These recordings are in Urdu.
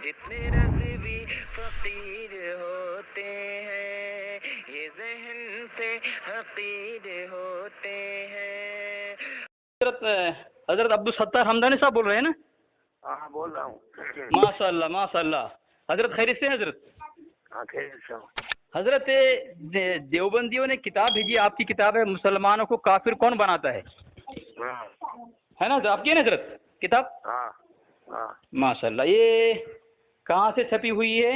جتنے رضوی فقیر ہوتے ہیں یہ ذہن سے حقیر ہوتے ہیں. حضرت عبدالستار حمدانی صاحب بول رہے ہیں نا؟ ہاں بول رہا ہوں. ماشاء اللہ ماشاء اللہ. حضرت خیریت سے ہیں حضرت؟ ہاں خیریت سے ہوں. حضرت دیوبندیوں نے کتاب بھیجی، آپ کی کتاب ہے مسلمانوں کو کافر کون بناتا ہے نا؟ آپ کی ہے نا حضرت کتاب؟ ہاں ہاں ماشاء اللہ. یہ کہاں سے چھپی ہوئی ہے؟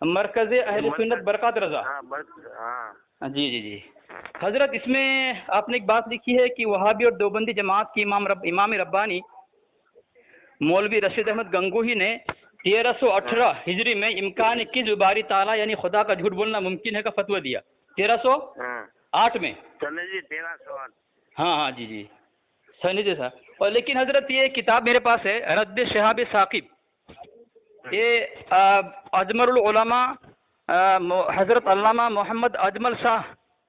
مرکز اہل سنت برکات رضا. ہاں جی جی جی حضرت، اس میں آپ نے ایک بات لکھی ہے کہ وہابی اور دیوبندی جماعت کی امام ربانی مولوی رشید احمد گنگوہی نے 1318 ہجری میں امکان کی باری تعالیٰ یعنی خدا کا جھوٹ بولنا ممکن ہے کا فتویٰ دیا 1308 میں. چلے جی 1308. ہاں ہاں جی جی سنی جی صاحب. اور لیکن حضرت یہ کتاب میرے پاس ہے رد شہاب ثاقب، یہ اجمل العلماء حضرت علامہ محمد اجمل شاہ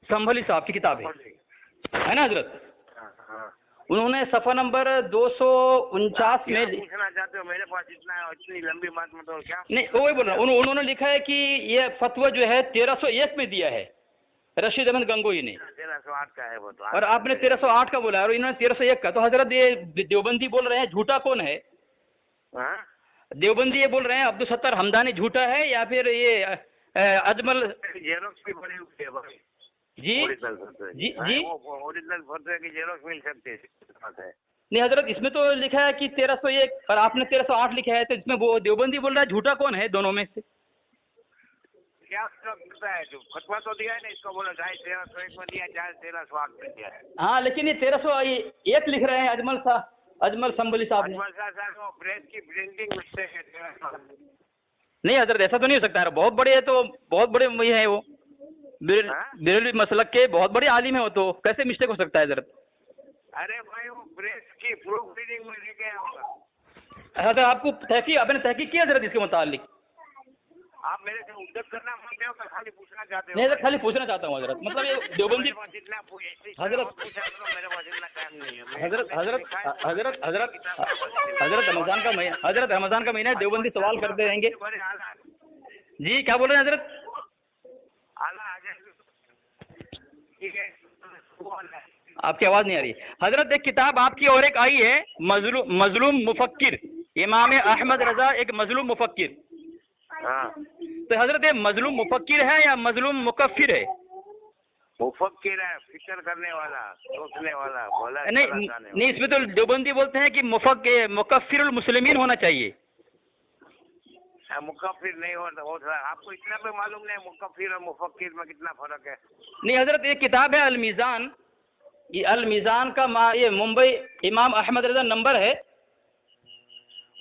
سنبھلی صاحب کی کتاب ہے نا حضرت؟ انہوں نے صفحہ نمبر 249 میں پوچھنا چاہتے ہو میرے پاس اتنی لمبی بات مطلب کیا نہیں وہی بول رہا ہوں. انہوں نے لکھا ہے کہ یہ فتویٰ جو ہے 1301 میں دیا ہے رشید احمد گنگوہی نے، 1308 کا ہے وہ تو. اور آپ نے 1308 کا بولا ہے اور انہوں نے 1301 کا. تو حضرت یہ دیوبندی بول رہے ہیں جھوٹا کون ہے؟ دیوبندی یہ بول رہے ہیں عبدالستار حمدانی جھوٹا ہے یا پھر یہ اجمل جیروکس بھی بڑی ہوئی ہے بھائی. جی جی جی اوریجنل فتوے کی جیروکس مل سکتی ہے. نہیں حضرت، اس میں تو لکھا ہے کہ 1301 اور آپ نے 1308 لکھا ہے، تو اس میں وہ دیوبندی بول رہا ہے جھوٹا کون ہے دونوں میں سے؟ کیا ہے جو فتوا تو دیا ہے نا اس کو بولا 1301 میں دیا ہے 1308 میں دیا ہے. ہاں لیکن یہ 1301 لکھ رہے ہیں اجمل سنبھلی صاحب نے. پریس کی پرنٹنگ مسٹیک ہے. نہیں حضرت ایسا تو نہیں ہو سکتا ہے، بہت بڑے ہے تو بہت بڑے یہ ہیں وہ بریلوی مسلک کے بہت بڑے عالم ہیں، وہ تو کیسے مسٹیک ہو سکتا ہے حضرت؟ ارے بھائی وہ پریس کی پروف ریڈنگ میں لے کے آؤں گا. حضرت آپ کو آپ نے تحقیق کی حضرت اس کے متعلق؟ آپ میرے سے عزت کرنا مانتے ہو کہ خالی پوچھنا چاہتے ہو؟ نہیں حضرت خالی پوچھنا چاہتا ہوں حضرت، مطلب یہ دیوبندی حضرت رمضان کا مہینہ ہے، دیوبندی سوال کرتے رہیں گے. جی کیا بول رہے ہیں حضرت؟ آپ کی آواز نہیں آ رہی حضرت. ایک کتاب آپ کی اور ایک آئی ہے مظلوم مفکر، امام احمد رضا ایک مظلوم مفکر. تو حضرت یہ مظلوم مفکر ہے یا مظلوم مکفر ہے؟ مفکر ہے، فکر کرنے والا، سوچنے والا. نہیں اس میں تو دیوبندی بولتے ہیں کہ مکفر المسلمین ہونا چاہیے. مکفر نہیں ہوتا. آپ کو اتنا بھی معلوم نہیں مکفر اور مفکر میں کتنا فرق ہے؟ نہیں حضرت، یہ کتاب ہے المیزان، یہ المیزان کا یہ ممبئی امام احمد رضا نمبر ہے.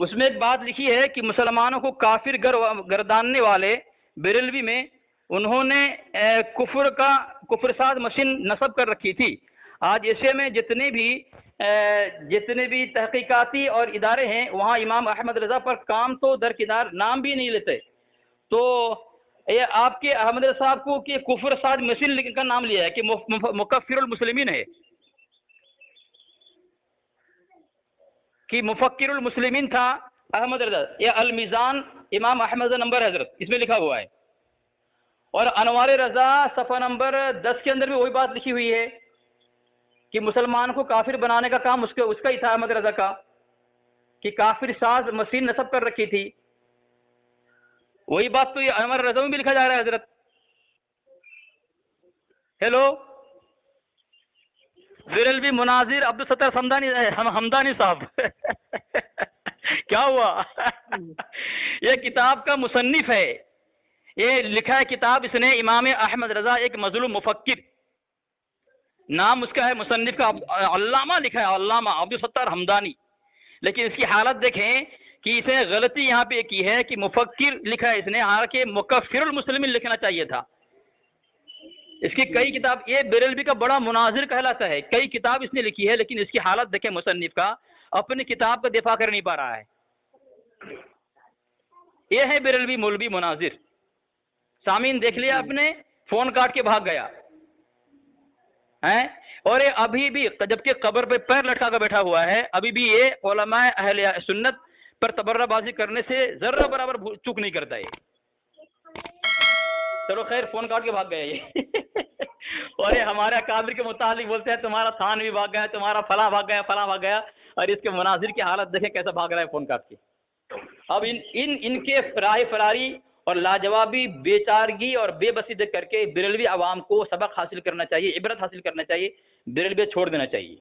اس میں ایک بات لکھی ہے کہ مسلمانوں کو کافر گرداننے والے بریلوی میں انہوں نے کفر ساز مشین نصب کر رکھی تھی. آج ایشیا میں جتنے بھی تحقیقاتی اور ادارے ہیں وہاں امام احمد رضا پر کام تو درکنار نام بھی نہیں لیتے. تو یہ آپ کے احمد رضا صاحب کو کہ کفر ساز مشین کا نام لیا ہے کہ مکفر المسلمین ہے، کہ مفکر المسلمین تھا احمد رضا. یہ المیزان امام احمد رضا نمبر حضرت اس میں لکھا ہوا ہے. اور انوار رضا صفحہ نمبر 10 کے اندر بھی وہی بات لکھی ہوئی ہے کہ مسلمان کو کافر بنانے کا کام اس کا ہی تھا احمد رضا کا، کہ کافر ساز مشین نصب کر رکھی تھی. وہی بات تو یہ انوار رضا میں بھی لکھا جا رہا ہے حضرت. ہیلو بریلوی مناظر عبدالستار حمدانی صاحب کیا ہوا؟ یہ کتاب کا مصنف ہے، یہ لکھا ہے کتاب اس نے امام احمد رضا ایک مظلوم مفکر، نام اس کا ہے مصنف کا علامہ لکھا ہے، علامہ عبدالستار حمدانی. لیکن اس کی حالت دیکھیں کہ اس نے غلطی یہاں پہ کی ہے کہ مفکر لکھا ہے اس نے، حالانکہ مکفر المسلمین لکھنا چاہیے تھا. اس کی کئی کتاب، یہ بریلوی کا بڑا مناظر کہلاتا ہے، کئی کتاب اس نے لکھی ہے، لیکن اس کی حالت دیکھیں مصنف کا، اپنی کتاب کا دفاع کر نہیں پا رہا ہے. یہ ہے بریلوی مولوی مناظر. سامعین دیکھ لیا آپ نے، فون کاٹ کے بھاگ گیا ہے. اور یہ ابھی بھی جبکہ قبر پہ پیر لٹکا کر بیٹھا ہوا ہے، ابھی بھی یہ علماء اہل سنت پر تبرہ بازی کرنے سے ذرہ برابر چوک نہیں کرتا ہے. چلو خیر فون کاٹ کے بھاگ گیا یہ. اور یہ ہمارے اکابر کے متعلق بولتے ہیں تمہارا تھان بھی بھاگ گیا, تمہارا فلاں بھاگ گیا, فلاں بھاگ گیا, اور اس کے مناظر کی حالت دیکھیں کیسا بھاگ رہا ہے فون کاٹ کے. اب ان کے راہ فراری اور لاجوابی بیچارگی اور بے بسی دیکھ کر کے بریلوی عوام کو سبق حاصل کرنا چاہیے, عبرت حاصل کرنا چاہیے, بریلوی چھوڑ دینا چاہیے.